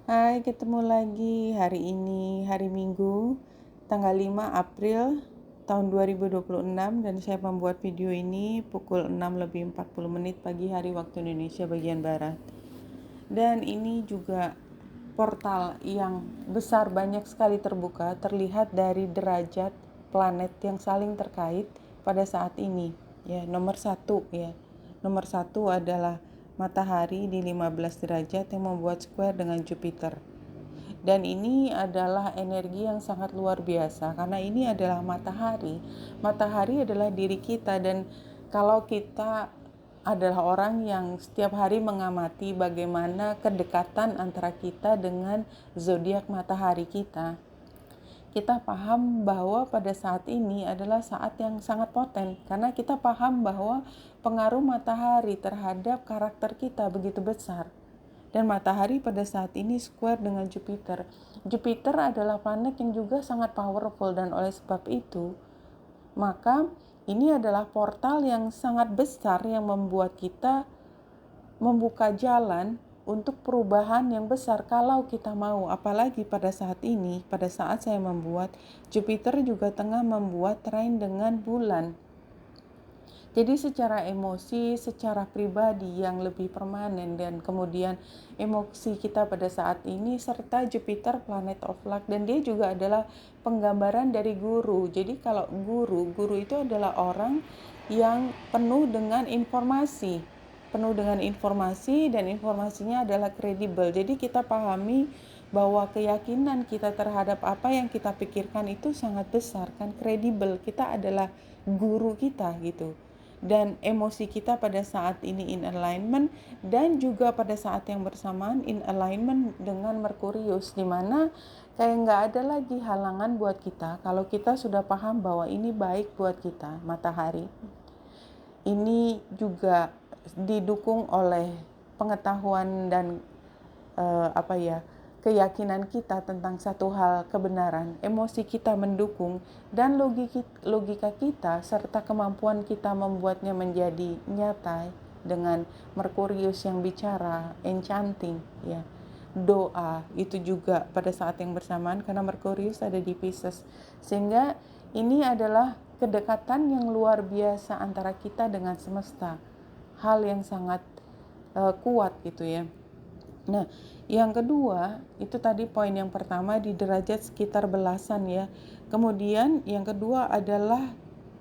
Hai, ketemu lagi hari ini, hari Minggu, tanggal 5 April tahun 2026 dan saya membuat video ini pukul 6:40 pagi hari waktu Indonesia bagian Barat. Dan ini juga portal yang besar banyak sekali terbuka, terlihat dari derajat planet yang saling terkait pada saat ini. Ya, nomor satu adalah matahari di 15 derajat yang membuat square dengan Jupiter. Dan ini adalah energi yang sangat luar biasa karena ini adalah matahari. Matahari adalah diri kita, dan kalau kita adalah orang yang setiap hari mengamati bagaimana kedekatan antara kita dengan zodiak matahari kita, kita paham bahwa pada saat ini adalah saat yang sangat poten karena kita paham bahwa pengaruh matahari terhadap karakter kita begitu besar. Dan matahari pada saat ini square dengan Jupiter. Jupiter adalah planet yang juga sangat powerful, dan oleh sebab itu maka ini adalah portal yang sangat besar yang membuat kita membuka jalan untuk perubahan yang besar kalau kita mau. Apalagi pada saat ini, pada saat saya membuat, Jupiter juga tengah membuat trine dengan bulan. Jadi secara emosi, secara pribadi yang lebih permanen, dan kemudian emosi kita pada saat ini, serta Jupiter planet of luck, dan dia juga adalah penggambaran dari guru. Jadi kalau guru itu adalah orang yang penuh dengan informasi, dan informasinya adalah kredibel. Jadi kita pahami bahwa keyakinan kita terhadap apa yang kita pikirkan itu sangat besar, kan, kredibel. Kita adalah guru kita gitu. Dan emosi kita pada saat ini in alignment, dan juga pada saat yang bersamaan in alignment dengan Merkurius, dimana kayak nggak ada lagi halangan buat kita kalau kita sudah paham bahwa ini baik buat kita. Matahari ini juga didukung oleh pengetahuan dan keyakinan kita tentang satu hal kebenaran. Emosi kita mendukung, dan logika kita serta kemampuan kita membuatnya menjadi nyata dengan Merkurius yang bicara, enchanting, ya. Doa itu juga pada saat yang bersamaan karena Merkurius ada di Pisces, sehingga ini adalah kedekatan yang luar biasa antara kita dengan semesta, hal yang sangat kuat gitu ya. Nah, yang kedua, itu tadi poin yang pertama di derajat sekitar belasan ya. Kemudian yang kedua adalah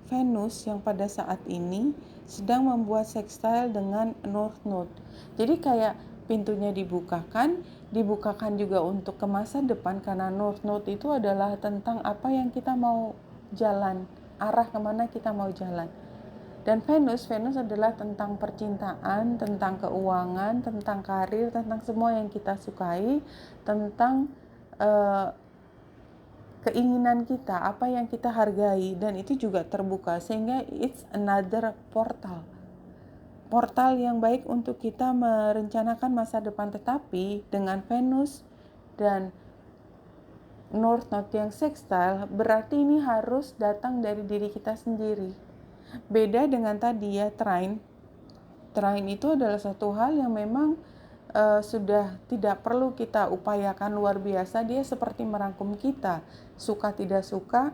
Venus yang pada saat ini sedang membuat sextile dengan North Node. Jadi kayak pintunya dibukakan juga untuk ke masa depan, karena North Node itu adalah tentang apa yang kita mau jalan, arah kemana kita mau jalan. Dan Venus adalah tentang percintaan, tentang keuangan, tentang karir, tentang semua yang kita sukai, tentang keinginan kita, apa yang kita hargai, dan itu juga terbuka, sehingga it's another portal yang baik untuk kita merencanakan masa depan. Tetapi dengan Venus dan North Node yang sextile, berarti ini harus datang dari diri kita sendiri. Beda dengan tadi ya, trine itu adalah satu hal yang memang sudah tidak perlu kita upayakan luar biasa. Dia seperti merangkum kita, suka tidak suka.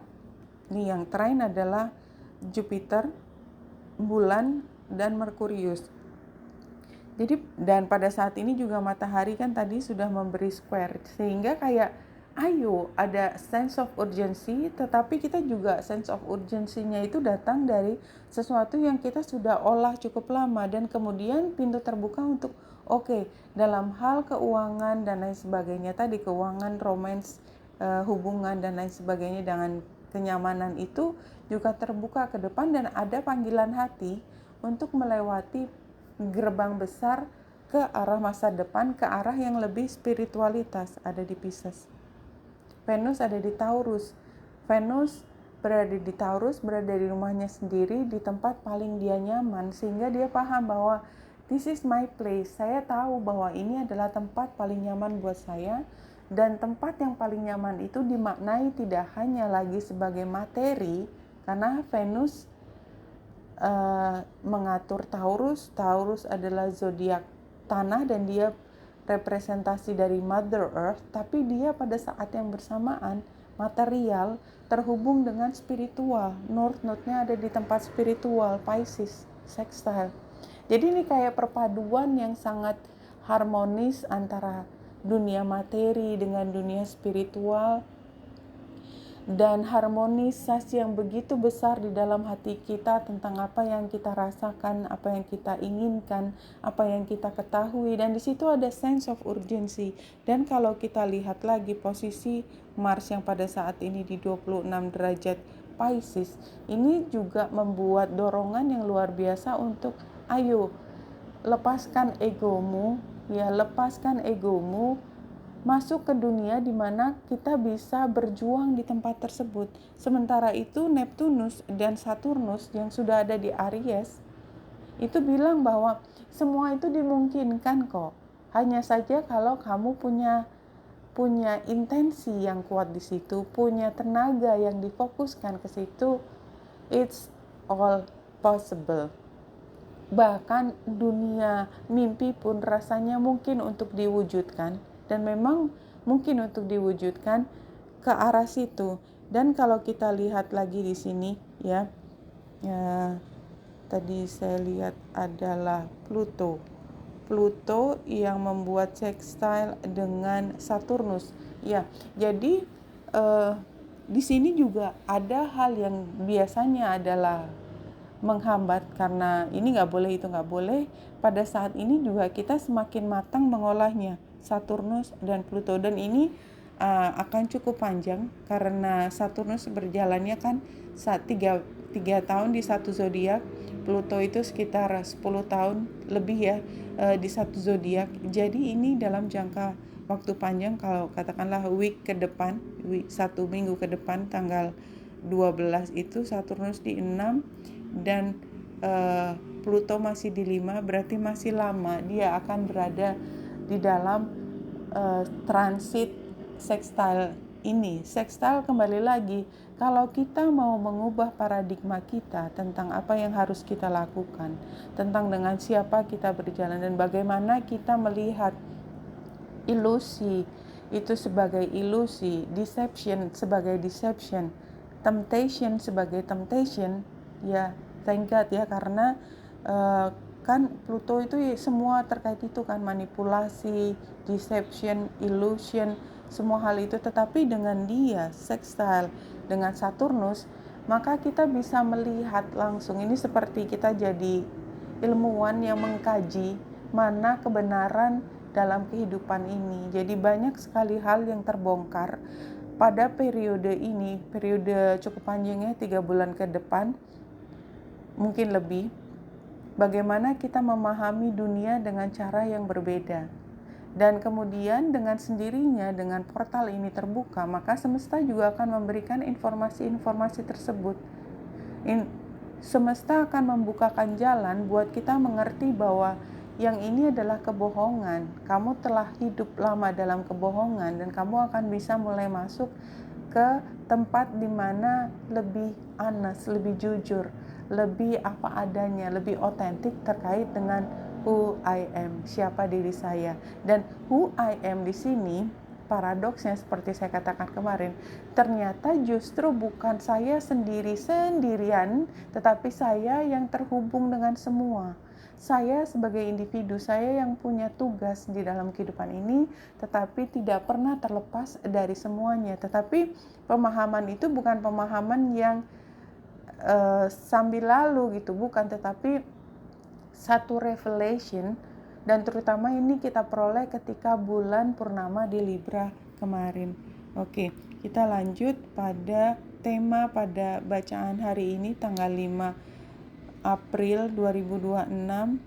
Nih, yang trine adalah Jupiter, bulan, dan Merkurius. Jadi, dan pada saat ini juga matahari kan tadi sudah memberi square, sehingga kayak ayo ada sense of urgency, tetapi kita juga sense of urgency-nya itu datang dari sesuatu yang kita sudah olah cukup lama, dan kemudian pintu terbuka untuk dalam hal keuangan dan lain sebagainya tadi, keuangan, romance, hubungan dan lain sebagainya dengan kenyamanan itu juga terbuka ke depan, dan ada panggilan hati untuk melewati gerbang besar ke arah masa depan, ke arah yang lebih spiritualitas, ada di Pisces. Venus ada di Taurus. Venus berada di Taurus, berada di rumahnya sendiri, di tempat paling dia nyaman, sehingga dia paham bahwa this is my place. Saya tahu bahwa ini adalah tempat paling nyaman buat saya, dan tempat yang paling nyaman itu dimaknai tidak hanya lagi sebagai materi, karena Venus mengatur Taurus adalah zodiak tanah, dan dia representasi dari Mother Earth, tapi dia pada saat yang bersamaan material terhubung dengan spiritual. North Node-nya ada di tempat spiritual, Pisces, sextile. Jadi ini kayak perpaduan yang sangat harmonis antara dunia materi dengan dunia spiritual, dan harmonisasi yang begitu besar di dalam hati kita tentang apa yang kita rasakan, apa yang kita inginkan, apa yang kita ketahui, dan di situ ada sense of urgency. Dan kalau kita lihat lagi posisi Mars yang pada saat ini di 26 derajat Pisces, ini juga membuat dorongan yang luar biasa untuk ayo lepaskan egomu, masuk ke dunia di mana kita bisa berjuang di tempat tersebut. Sementara itu Neptunus dan Saturnus yang sudah ada di Aries itu bilang bahwa semua itu dimungkinkan kok. Hanya saja kalau kamu punya intensi yang kuat di situ, punya tenaga yang difokuskan ke situ, it's all possible. Bahkan dunia mimpi pun rasanya mungkin untuk diwujudkan, dan memang mungkin untuk diwujudkan ke arah situ. Dan kalau kita lihat lagi di sini ya, tadi saya lihat adalah Pluto yang membuat sextile dengan Saturnus ya. Jadi di sini juga ada hal yang biasanya adalah menghambat, karena ini nggak boleh, itu nggak boleh. Pada saat ini juga kita semakin matang mengolahnya, Saturnus dan Pluto. Dan ini akan cukup panjang karena Saturnus berjalannya kan 3 tahun di satu zodiak, Pluto itu sekitar 10 tahun lebih ya di satu zodiak. Jadi ini dalam jangka waktu panjang, kalau katakanlah satu minggu ke depan tanggal 12 itu Saturnus di 6 dan Pluto masih di 5, berarti masih lama dia akan berada di dalam transit sextile ini. Sextile kembali lagi, kalau kita mau mengubah paradigma kita tentang apa yang harus kita lakukan, tentang dengan siapa kita berjalan dan bagaimana kita melihat ilusi itu sebagai ilusi, deception sebagai deception, temptation sebagai temptation, ya thank God ya, karena kan Pluto itu semua terkait itu kan, manipulasi, deception, illusion, semua hal itu. Tetapi dengan dia sextile dengan Saturnus, maka kita bisa melihat langsung. Ini seperti kita jadi ilmuwan yang mengkaji mana kebenaran dalam kehidupan ini. Jadi banyak sekali hal yang terbongkar pada periode ini, periode cukup panjangnya 3 bulan ke depan, mungkin lebih. Bagaimana kita memahami dunia dengan cara yang berbeda. Dan kemudian dengan sendirinya, dengan portal ini terbuka, maka semesta juga akan memberikan informasi-informasi tersebut. Semesta akan membukakan jalan buat kita mengerti bahwa yang ini adalah kebohongan. Kamu telah hidup lama dalam kebohongan dan kamu akan bisa mulai masuk ke tempat di mana lebih honest, lebih jujur, lebih apa adanya, lebih otentik terkait dengan who I am, siapa diri saya. Dan who I am di sini paradoksnya seperti saya katakan kemarin, ternyata justru bukan saya sendirian, tetapi saya yang terhubung dengan semua. Saya sebagai individu, saya yang punya tugas di dalam kehidupan ini, tetapi tidak pernah terlepas dari semuanya. Tetapi pemahaman itu bukan pemahaman yang sambil lalu gitu, bukan, tetapi satu revelation, dan terutama ini kita peroleh ketika bulan purnama di Libra kemarin. Oke, kita lanjut pada tema pada bacaan hari ini tanggal 5 April 2026.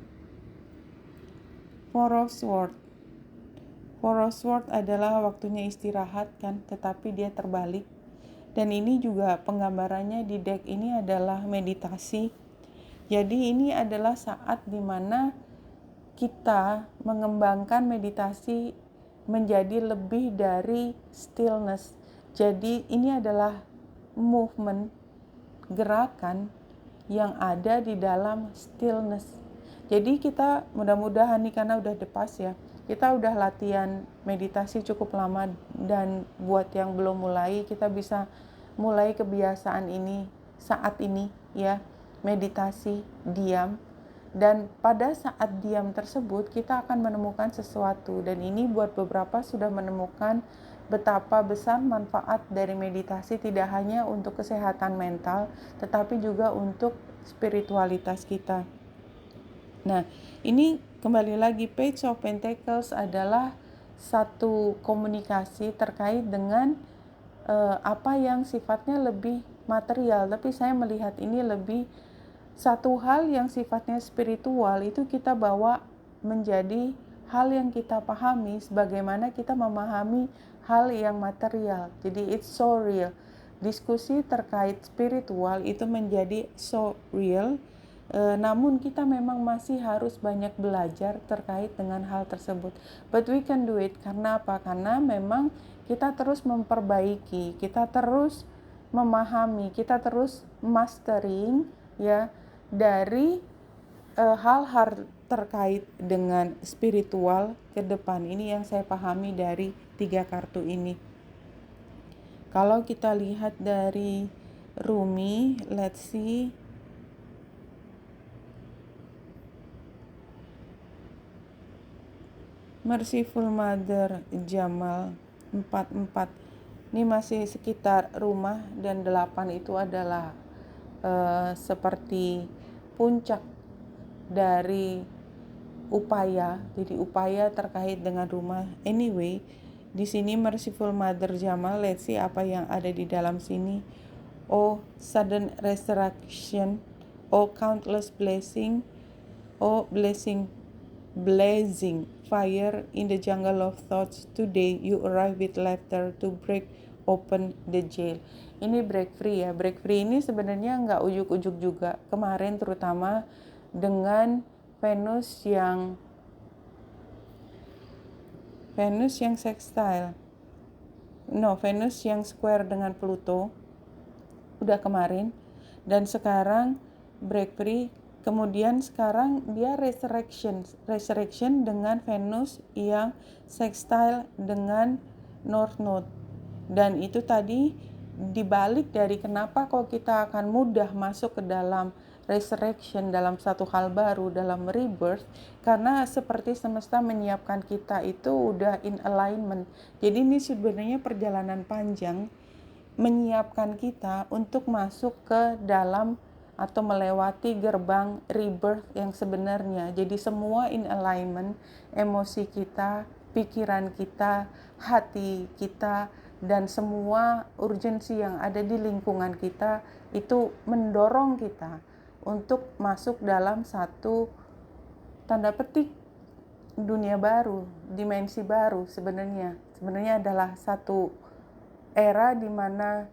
Four of Swords. Four of Swords adalah waktunya istirahat kan, tetapi dia terbalik. Dan ini juga penggambarannya di deck ini adalah meditasi. Jadi ini adalah saat dimana kita mengembangkan meditasi menjadi lebih dari stillness. Jadi ini adalah movement, gerakan yang ada di dalam stillness. Jadi kita mudah-mudahan nih, karena udah depas ya, kita udah latihan meditasi cukup lama, dan buat yang belum mulai, kita bisa mulai kebiasaan ini saat ini ya, meditasi diam. Dan pada saat diam tersebut kita akan menemukan sesuatu, dan ini buat beberapa sudah menemukan betapa besar manfaat dari meditasi, tidak hanya untuk kesehatan mental tetapi juga untuk spiritualitas kita. Nah, ini kembali lagi, Page of Pentacles adalah satu komunikasi terkait dengan apa yang sifatnya lebih material, tapi saya melihat ini lebih satu hal yang sifatnya spiritual, itu kita bawa menjadi hal yang kita pahami sebagaimana kita memahami hal yang material. Jadi it's so real. Diskusi terkait spiritual itu menjadi so real. Namun kita memang masih harus banyak belajar terkait dengan hal tersebut. But we can do it. Karena apa? Karena memang kita terus memperbaiki, kita terus memahami, kita terus mastering ya dari hal-hal terkait dengan spiritual ke depan. Ini yang saya pahami dari 3 kartu ini. Kalau kita lihat dari Rumi, let's see. Merciful Mother Jamal 44. Ini masih sekitar rumah, dan 8 itu adalah seperti puncak dari upaya. Jadi upaya terkait dengan rumah. Anyway, di sini Merciful Mother Jamal, let's see apa yang ada di dalam sini. Oh, sudden resurrection. Oh, countless blessing. Oh, blessing fire in the jungle of thoughts. Today you arrive with laughter to break open the jail. Ini break free ya. Break free ini sebenarnya nggak ujuk-ujuk juga. Kemarin terutama dengan Venus yang sextile. Venus yang square dengan Pluto. Udah kemarin. Dan sekarang break free. Kemudian sekarang dia resurrection dengan Venus yang sextile dengan North Node. Dan itu tadi dibalik dari kenapa kok kita akan mudah masuk ke dalam resurrection, dalam satu hal baru, dalam rebirth, karena seperti semesta menyiapkan kita itu udah in alignment. Jadi ini sebenarnya perjalanan panjang menyiapkan kita untuk masuk ke dalam atau melewati gerbang rebirth yang sebenarnya. Jadi semua in alignment, emosi kita, pikiran kita, hati kita, dan semua urgensi yang ada di lingkungan kita itu mendorong kita untuk masuk dalam satu tanda petik dunia baru, dimensi baru sebenarnya. Sebenarnya adalah satu era di mana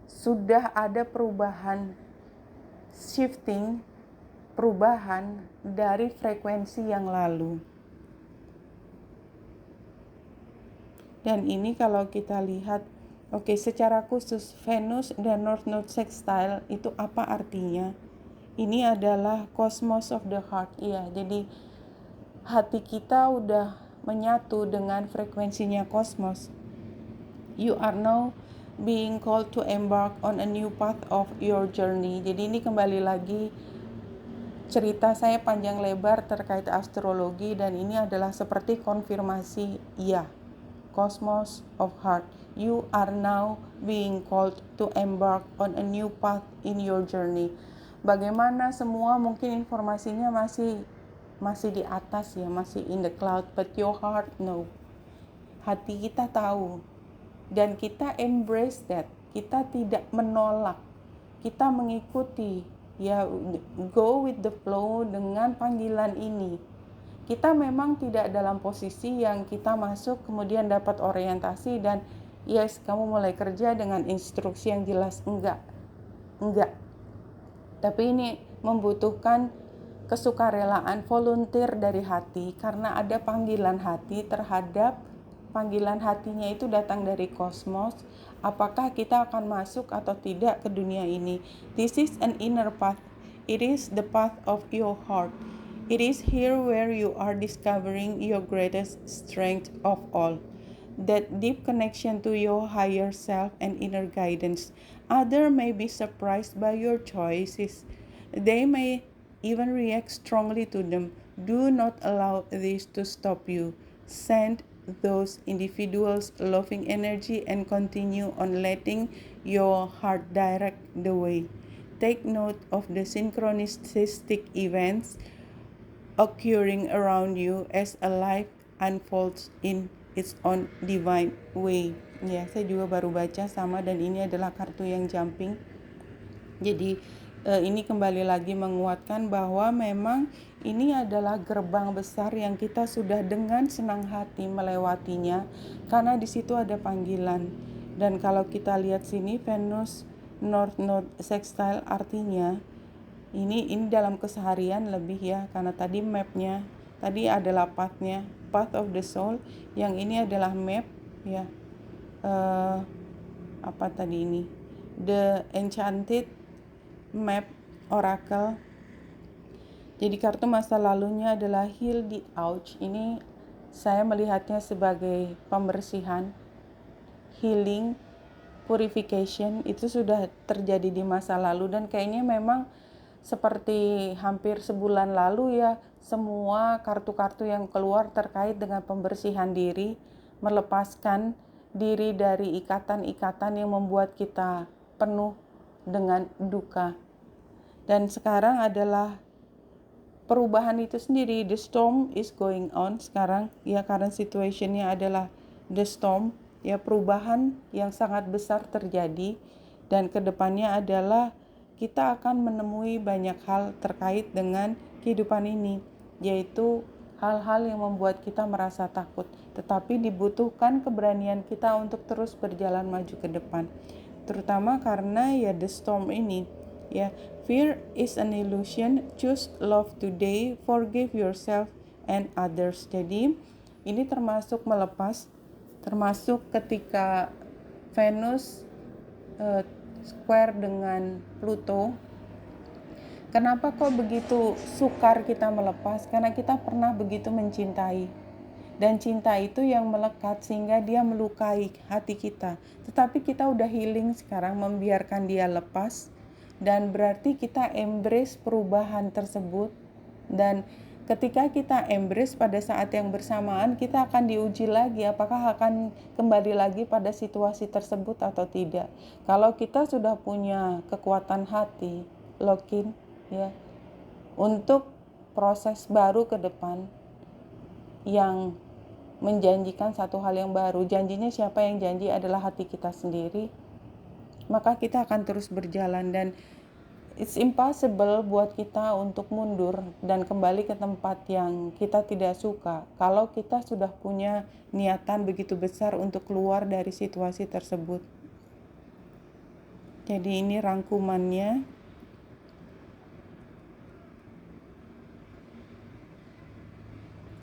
sudah ada perubahan, shifting, perubahan dari frekuensi yang lalu. Dan ini kalau kita lihat, secara khusus Venus dan North Node sextile itu apa artinya? Ini adalah cosmos of the heart. Iya, jadi hati kita udah menyatu dengan frekuensinya kosmos. You are now being called to embark on a new path of your journey. Jadi ini kembali lagi cerita saya panjang lebar terkait astrologi, dan ini adalah seperti konfirmasi, ya, cosmos of heart. You are now being called to embark on a new path in your journey. Bagaimana semua mungkin informasinya masih di atas ya, masih in the cloud, but your heart know. Hati kita tahu, dan kita embrace that. Kita tidak menolak, kita mengikuti ya, go with the flow dengan panggilan ini. Kita memang tidak dalam posisi yang kita masuk kemudian dapat orientasi dan yes, kamu mulai kerja dengan instruksi yang jelas. Enggak. Tapi ini membutuhkan kesukarelaan, volunteer dari hati, karena ada panggilan hati terhadap panggilan hatinya itu datang dari kosmos. Apakah kita akan masuk atau tidak ke dunia ini? This is an inner path. It is the path of your heart. It is here where you are discovering your greatest strength of all, that deep connection to your higher self and inner guidance. Others may be surprised by your choices. They may even react strongly to them. Do not allow this to stop you. Send those individuals loving energy and continue on letting your heart direct the way. Take note of the synchronistic events occurring around you as a life unfolds in its own divine way. Ya, saya juga baru baca sama, dan ini adalah kartu yang jumping. Jadi ini kembali lagi menguatkan bahwa memang ini adalah gerbang besar yang kita sudah dengan senang hati melewatinya, karena di situ ada panggilan. Dan kalau kita lihat sini Venus North Node Sextile, artinya ini dalam keseharian lebih ya, karena tadi mapnya tadi adalah pathnya, path of the soul, yang ini adalah map ya. Apa tadi ini, the enchanted map oracle. Jadi kartu masa lalunya adalah heal the ouch. Ini saya melihatnya sebagai pembersihan, healing, purification. Itu sudah terjadi di masa lalu, dan kayaknya memang seperti hampir sebulan lalu ya, semua kartu-kartu yang keluar terkait dengan pembersihan diri, melepaskan diri dari ikatan-ikatan yang membuat kita penuh dengan duka. Dan sekarang adalah perubahan itu sendiri. The storm is going on sekarang ya, current situationnya adalah the storm ya, perubahan yang sangat besar terjadi, dan kedepannya adalah kita akan menemui banyak hal terkait dengan kehidupan ini, yaitu hal-hal yang membuat kita merasa takut, tetapi dibutuhkan keberanian kita untuk terus berjalan maju ke depan, terutama karena ya the storm ini ya. Fear is an illusion, choose love today, forgive yourself and others. Jadi ini termasuk melepas, termasuk ketika Venus square dengan Pluto. Kenapa kok begitu sukar kita melepas? Karena kita pernah begitu mencintai, dan cinta itu yang melekat sehingga dia melukai hati kita. Tetapi kita udah healing sekarang, membiarkan dia lepas, dan berarti kita embrace perubahan tersebut. Dan ketika kita embrace, pada saat yang bersamaan kita akan diuji lagi apakah akan kembali lagi pada situasi tersebut atau tidak. Kalau kita sudah punya kekuatan hati, lock-in ya, untuk proses baru ke depan yang menjanjikan satu hal yang baru. Janjinya siapa yang janji? Adalah hati kita sendiri. Maka kita akan terus berjalan, dan it's impossible buat kita untuk mundur dan kembali ke tempat yang kita tidak suka kalau kita sudah punya niatan begitu besar untuk keluar dari situasi tersebut. Jadi ini rangkumannya.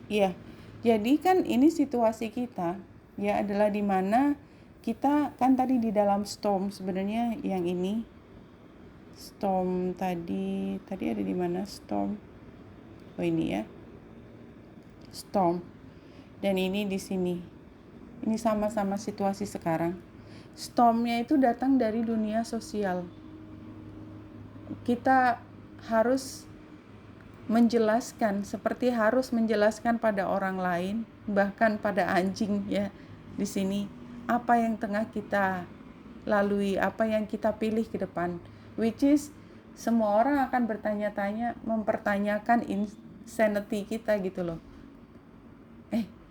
Ya, jadi kan ini situasi kita ya adalah di mana kita kan tadi di dalam storm. Sebenarnya yang ini storm tadi ada di mana storm? Oh ini ya, storm. Dan ini di sini. Ini sama-sama situasi sekarang. Stormnya itu datang dari dunia sosial. Kita harus menjelaskan, seperti harus menjelaskan pada orang lain, bahkan pada anjing ya di sini, apa yang tengah kita lalui, apa yang kita pilih ke depan, which is semua orang akan bertanya-tanya, mempertanyakan insanity kita gitu loh.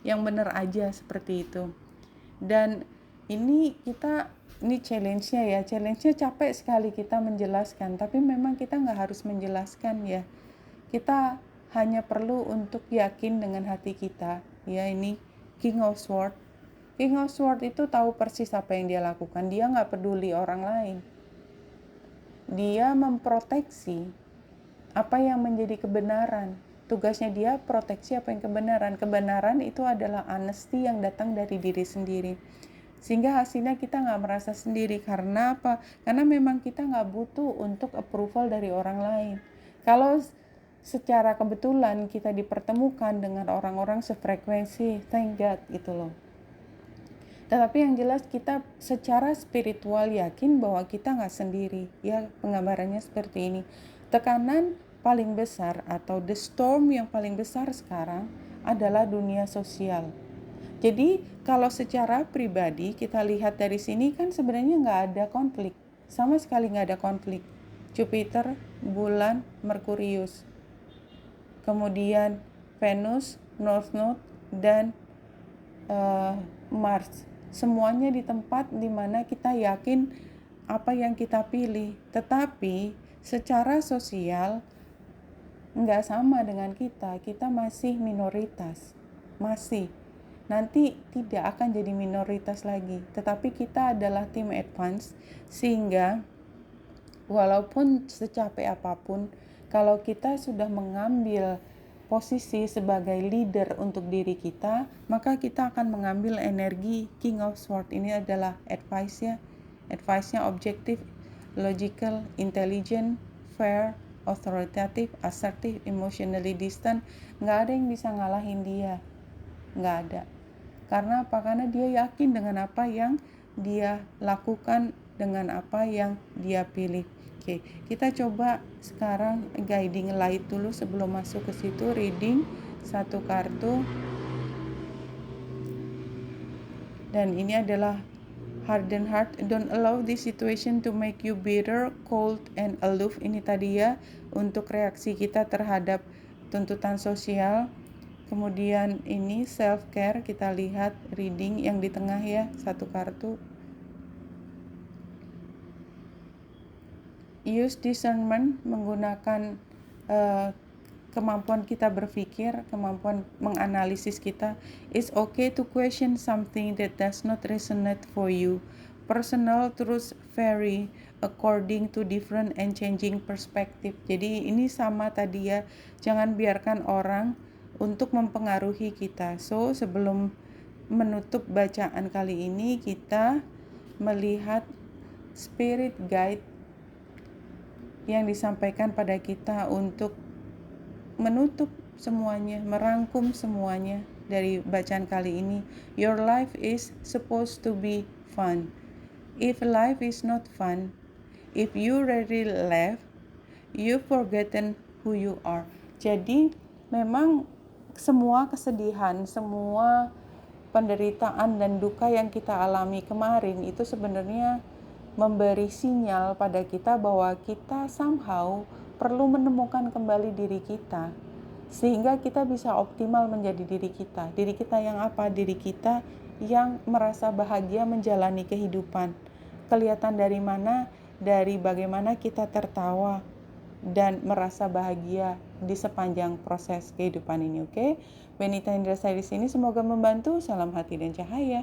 Yang benar aja seperti itu. Dan ini challenge-nya ya, challenge-nya capek sekali kita menjelaskan, tapi memang kita nggak harus menjelaskan ya. Kita hanya perlu untuk yakin dengan hati kita. Ya, ini King of Swords. King of Swords itu tahu persis apa yang dia lakukan. Dia nggak peduli orang lain. Dia memproteksi apa yang menjadi kebenaran. Tugasnya dia proteksi apa yang kebenaran. Kebenaran itu adalah honesty yang datang dari diri sendiri. Sehingga hasilnya kita nggak merasa sendiri. Karena apa? Karena memang kita nggak butuh untuk approval dari orang lain. Kalau secara kebetulan kita dipertemukan dengan orang-orang sefrekuensi, thank God gitu loh. Tetapi yang jelas kita secara spiritual yakin bahwa kita nggak sendiri. Ya, penggambarannya seperti ini. Tekanan paling besar atau the storm yang paling besar sekarang adalah dunia sosial. Jadi kalau secara pribadi kita lihat dari sini kan sebenarnya nggak ada konflik. Sama sekali nggak ada konflik. Jupiter, bulan, Merkurius. Kemudian Venus, North Node, dan Mars. Semuanya di tempat di mana kita yakin apa yang kita pilih. Tetapi secara sosial nggak sama dengan kita. Kita masih minoritas. Masih. Nanti tidak akan jadi minoritas lagi. Tetapi kita adalah tim advance. Sehingga walaupun secapek apapun, kalau kita sudah mengambil posisi sebagai leader untuk diri kita, maka kita akan mengambil energi King of Swords. Ini adalah advice-nya objektif, logical, intelligent, fair, authoritative, assertive, emotionally distant. Nggak ada yang bisa ngalahin dia, nggak ada. Karena apa? Karena dia yakin dengan apa yang dia lakukan, dengan apa yang dia pilih. Oke, kita coba sekarang guiding light dulu sebelum masuk ke situ. Reading satu kartu. Dan ini adalah hardened heart. Don't allow this situation to make you bitter, cold, and aloof. Ini tadi ya, untuk reaksi kita terhadap tuntutan sosial. Kemudian ini self care, kita lihat reading yang di tengah ya, satu kartu. Use discernment, menggunakan kemampuan kita berpikir, kemampuan menganalisis kita. It's okay to question something that does not resonate for you. Personal truths vary according to different and changing perspective. Jadi ini sama tadi ya, jangan biarkan orang untuk mempengaruhi kita. So sebelum menutup bacaan kali ini, kita melihat spirit guide yang disampaikan pada kita untuk menutup semuanya, merangkum semuanya dari bacaan kali ini. Your life is supposed to be fun. If life is not fun, if you really left, you've forgotten who you are. Jadi memang semua kesedihan, semua penderitaan dan duka yang kita alami kemarin itu sebenarnya memberi sinyal pada kita bahwa kita somehow perlu menemukan kembali diri kita, sehingga kita bisa optimal menjadi diri kita. Diri kita yang apa? Diri kita yang merasa bahagia menjalani kehidupan. Kelihatan dari mana? Dari bagaimana kita tertawa dan merasa bahagia di sepanjang proses kehidupan ini. Oke? Benita Indrasari di sini, semoga membantu. Salam hati dan cahaya.